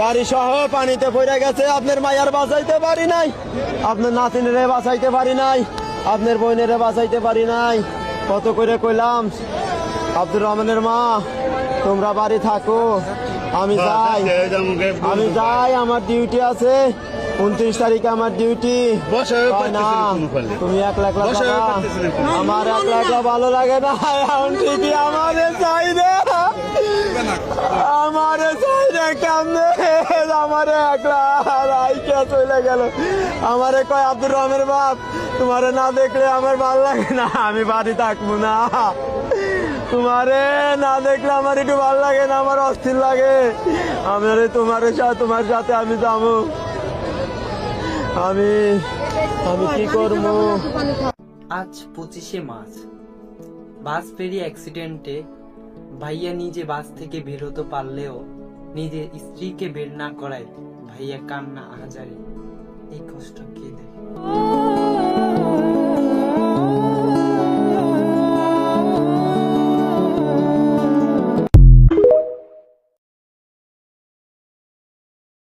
গাড়ি সহ পানিতে পড়ে গেছে। আপনার মায়ার বাঁচাইতে পারি নাই, আপনার নাতিনেরে বাঁচাইতে পারি নাই, আপনার বোনেরে বাঁচাইতে পারি নাই। কত করে কইলাম আব্দুর রহমানের মা তোমরা বাড়ি থাকো, আমি যাই, আমার ডিউটি আছে, 29 তারিখে আমার ডিউটি। না তুমি একলা একলা যাবা, আমার একলা একলা ভালো লাগে না। এখন ঠিকই আমারে চাই রে, আমারে চাই রে, কেমনে আমারে একলা রাইকা চলে গেল। আমারে কয় আব্দুর রহমানের বাপ তোমারে না দেখলে আমার ভালো লাগে না, আমি বাড়ি থাকবো না। তোমারে না দেখলে আমার একটু ভালো লাগে না, আমার অস্থির লাগে। আমার তোমার সাথে আমি যাবো, আমি কি করবো। আজ 25শে মার্চ বাস ফেরি অ্যাক্সিডেন্টে ভাইয়া নিজে বাস থেকে বের হতে পারলেও নিজের স্ত্রীকে বের না করায় ভাইয়া কান্না আহাজারি।